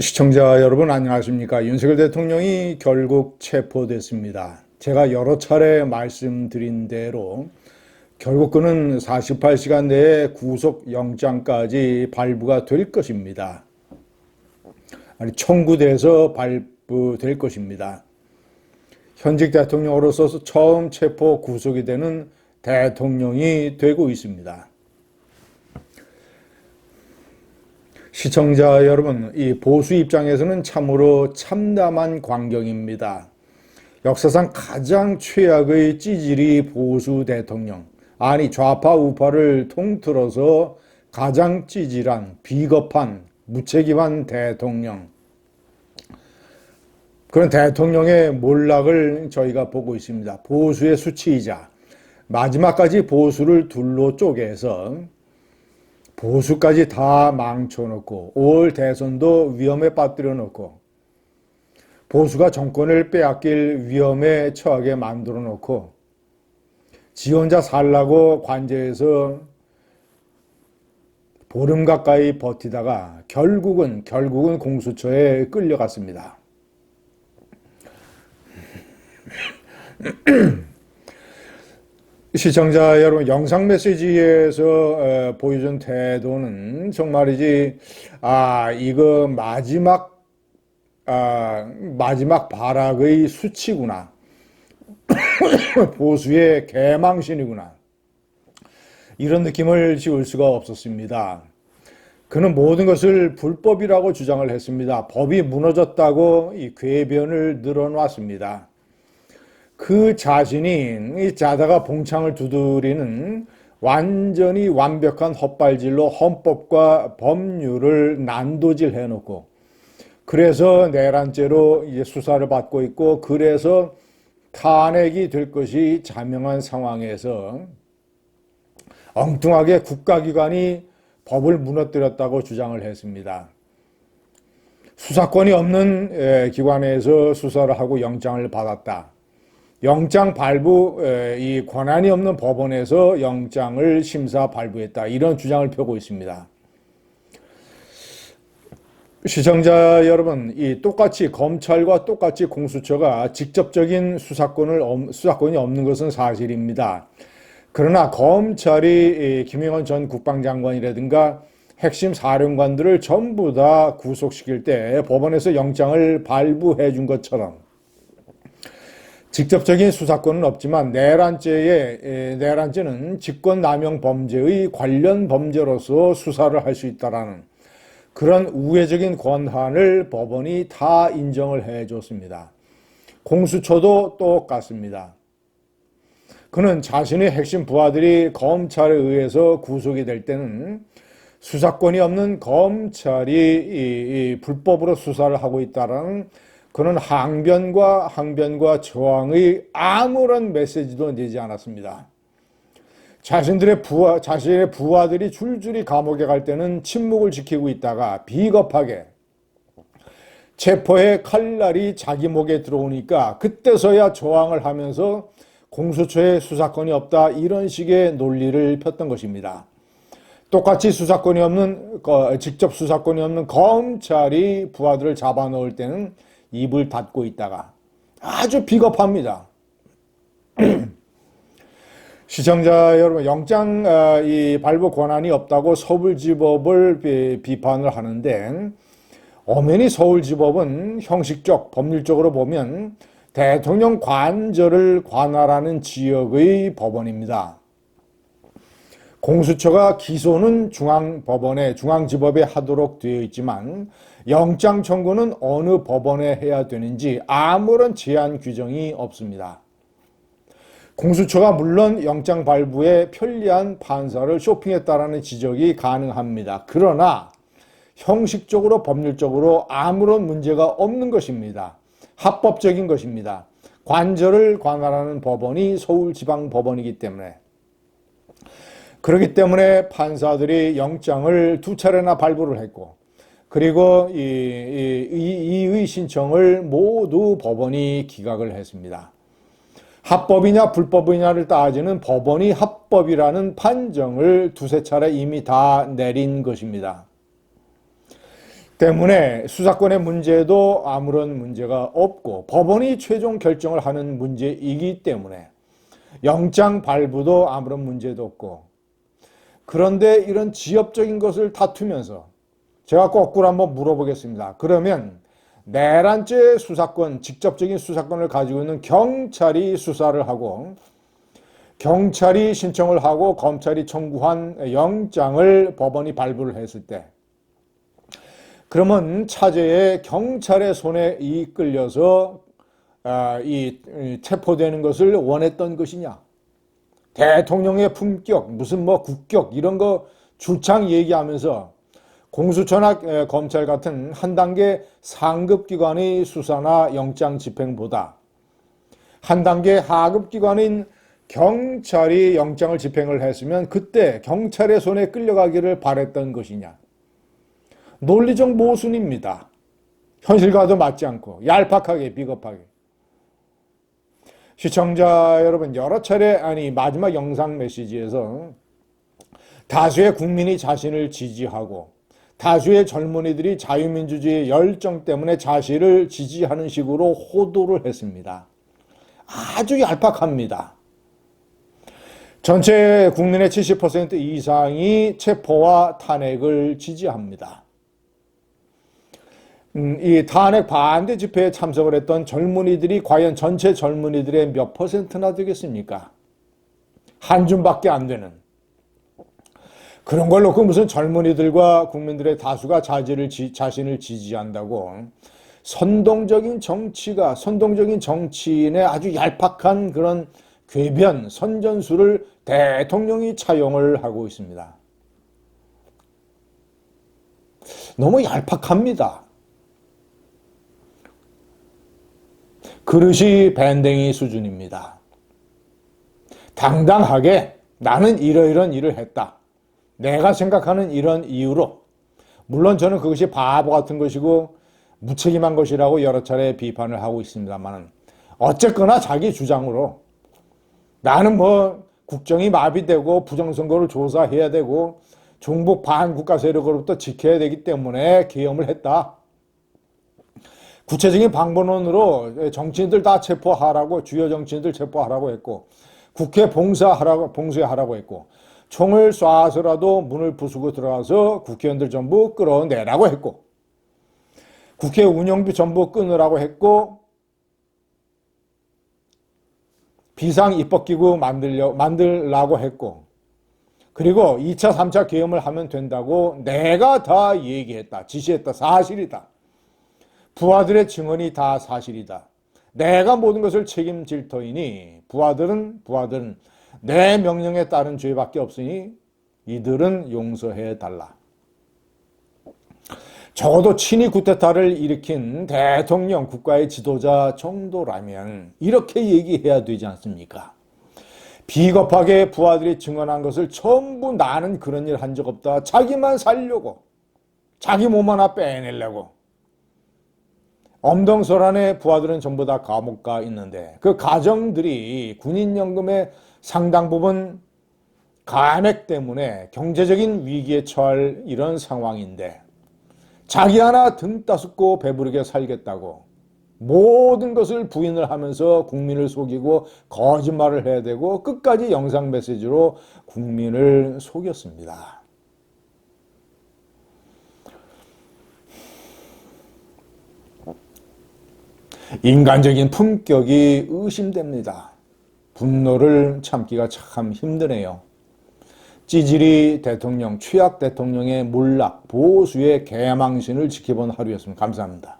시청자 여러분 안녕하십니까? 윤석열 대통령이 결국 체포됐습니다. 제가 여러 차례 말씀드린 대로 결국 그는 48시간 내에 구속영장까지 발부가 될 것입니다. 아니, 청구돼서 발부될 것입니다. 현직 대통령으로서 처음 체포 구속이 되는 대통령이 되고 있습니다. 시청자 여러분, 이 보수 입장에서는 참으로 참담한 광경입니다. 역사상 가장 최악의 찌질이 보수 대통령, 아니 좌파 우파를 통틀어서 가장 찌질한 비겁한 무책임한 대통령, 그런 대통령의 몰락을 저희가 보고 있습니다. 보수의 수치이자 마지막까지 보수를 둘로 쪼개서 보수까지 다 망쳐놓고 올 대선도 위험에 빠뜨려 놓고 보수가 정권을 빼앗길 위험에 처하게 만들어 놓고 지 혼자 살라고 관저에서 보름 가까이 버티다가 결국은 공수처에 끌려갔습니다. 시청자 여러분, 영상 메시지에서 보여준 태도는 정말이지, 이거 마지막 발악의 수치구나. 보수의 개망신이구나. 이런 느낌을 지울 수가 없었습니다. 그는 모든 것을 불법이라고 주장을 했습니다. 법이 무너졌다고 이 궤변을 늘어놨습니다. 그 자신이 자다가 봉창을 두드리는 완전히 완벽한 헛발질로 헌법과 법률을 난도질 해놓고 그래서 내란죄로 이제 수사를 받고 있고 그래서 탄핵이 될 것이 자명한 상황에서 엉뚱하게 국가기관이 법을 무너뜨렸다고 주장을 했습니다. 수사권이 없는 기관에서 수사를 하고 영장을 받았다. 영장 발부, 이 권한이 없는 법원에서 영장을 심사 발부했다. 이런 주장을 펴고 있습니다. 시청자 여러분, 이 똑같이 검찰과 똑같이 공수처가 직접적인 수사권이 없는 것은 사실입니다. 그러나 검찰이 김영헌 전 국방장관이라든가 핵심 사령관들을 전부 다 구속시킬 때 법원에서 영장을 발부해 준 것처럼 직접적인 수사권은 없지만 내란죄는 직권남용 범죄의 관련 범죄로서 수사를 할 수 있다라는 그런 우회적인 권한을 법원이 다 인정을 해줬습니다. 공수처도 똑같습니다. 그는 자신의 핵심 부하들이 검찰에 의해서 구속이 될 때는 수사권이 없는 검찰이 불법으로 수사를 하고 있다라는 그는 항변과 저항의 아무런 메시지도 내지 않았습니다. 자신의 부하들이 줄줄이 감옥에 갈 때는 침묵을 지키고 있다가 비겁하게 체포의 칼날이 자기 목에 들어오니까 그때서야 저항을 하면서 공수처에 수사권이 없다 이런 식의 논리를 폈던 것입니다. 똑같이 직접 수사권이 없는 검찰이 부하들을 잡아넣을 때는 입을 닫고 있다가 아주 비겁합니다. 시청자 여러분, 영장 발부 권한이 없다고 서울지법을 비판을 하는데 엄연히 서울지법은 형식적, 법률적으로 보면 대통령 관저를 관할하는 지역의 법원입니다. 공수처가 기소는 중앙지법에 하도록 되어 있지만 영장 청구는 어느 법원에 해야 되는지 아무런 제한 규정이 없습니다. 공수처가 물론 영장 발부에 편리한 판사를 쇼핑했다라는 지적이 가능합니다. 그러나 형식적으로 법률적으로 아무런 문제가 없는 것입니다. 합법적인 것입니다. 관저를 관할하는 법원이 서울지방법원이기 때문에 그렇기 때문에 판사들이 영장을 2차례나 발부를 했고 그리고 이의 신청을 모두 법원이 기각을 했습니다. 합법이냐 불법이냐를 따지는 법원이 합법이라는 판정을 두세 차례 이미 다 내린 것입니다. 때문에 수사권의 문제도 아무런 문제가 없고 법원이 최종 결정을 하는 문제이기 때문에 영장 발부도 아무런 문제도 없고, 그런데 이런 지엽적인 것을 다투면서 제가 거꾸로 한번 물어보겠습니다. 그러면 내란죄 수사권, 직접적인 수사권을 가지고 있는 경찰이 수사를 하고 경찰이 신청을 하고 검찰이 청구한 영장을 법원이 발부를 했을 때, 그러면 차제에 경찰의 손에 이끌려서 이 체포되는 것을 원했던 것이냐? 대통령의 품격, 무슨 뭐 국격 이런 거 줄창 얘기하면서 공수처나 검찰 같은 한 단계 상급 기관의 수사나 영장 집행보다 한 단계 하급 기관인 경찰이 영장을 집행을 했으면 그때 경찰의 손에 끌려가기를 바랬던 것이냐? 논리적 모순입니다. 현실과도 맞지 않고 얄팍하게 비겁하게. 시청자 여러분, 여러 차례 마지막 영상 메시지에서 다수의 국민이 자신을 지지하고 다수의 젊은이들이 자유민주주의의 열정 때문에 자신을 지지하는 식으로 호도를 했습니다. 아주 얄팍합니다. 전체 국민의 70% 이상이 체포와 탄핵을 지지합니다. 이 탄핵 반대 집회에 참석을 했던 젊은이들이 과연 전체 젊은이들의 몇 퍼센트나 되겠습니까? 한 줌밖에 안 되는. 그런 걸 놓고 무슨 젊은이들과 국민들의 다수가 자신을 지지한다고 선동적인 정치인의 아주 얄팍한 그런 궤변, 선전수를 대통령이 차용을 하고 있습니다. 너무 얄팍합니다. 그릇이 밴댕이 수준입니다. 당당하게 나는 이러이런 일을 했다. 내가 생각하는 이런 이유로, 물론 저는 그것이 바보 같은 것이고 무책임한 것이라고 여러 차례 비판을 하고 있습니다만, 어쨌거나 자기 주장으로 나는 뭐 국정이 마비되고 부정선거를 조사해야 되고 종북 반국가 세력으로부터 지켜야 되기 때문에 계엄을 했다. 구체적인 방법론으로 정치인들 다 체포하라고, 주요 정치인들 체포하라고 했고, 국회 봉쇄하라고 했고, 총을 쏴서라도 문을 부수고 들어가서 국회의원들 전부 끌어내라고 했고, 국회 운영비 전부 끊으라고 했고, 비상입법기구 만들라고 했고, 그리고 2차, 3차 계엄을 하면 된다고 내가 다 얘기했다. 지시했다. 사실이다. 부하들의 증언이 다 사실이다. 내가 모든 것을 책임질 터이니 부하들은 내 명령에 따른 죄밖에 없으니 이들은 용서해 달라. 적어도 친위 쿠데타를 일으킨 대통령, 국가의 지도자 정도라면 이렇게 얘기해야 되지 않습니까? 비겁하게 부하들이 증언한 것을 전부 나는 그런 일 한 적 없다. 자기만 살려고, 자기 몸 하나 빼내려고. 엄동설안의 부하들은 전부 다 감옥 가 있는데 그 가정들이 군인연금의 상당 부분 감액 때문에 경제적인 위기에 처할 이런 상황인데, 자기 하나 등 따숩고 배부르게 살겠다고 모든 것을 부인을 하면서 국민을 속이고 거짓말을 해야 되고 끝까지 영상 메시지로 국민을 속였습니다. 인간적인 품격이 의심됩니다. 분노를 참기가 참 힘드네요. 찌질이 대통령, 최악 대통령의 몰락, 보수의 개망신을 지켜본 하루였습니다. 감사합니다.